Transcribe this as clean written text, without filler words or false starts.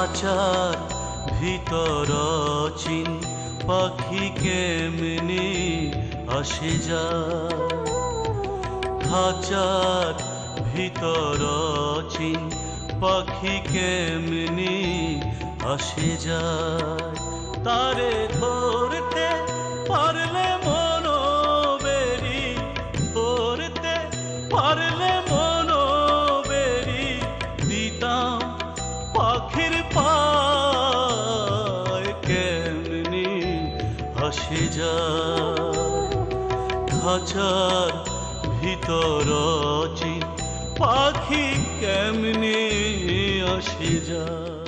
খাঁচার ভিতর চিন পাখি কেমনি আসে যায়। খাঁচার ভিতর চিন পাখি কেমনি আসে যায়। তারে ধরতে পারলে মনো বেরি, ধরতে পারলে মনো বেরি দিতাম পাখির পায় কেমনি আসে যায়। খাঁচার ভিতর চিন পাখি কেমনি আসে যায়।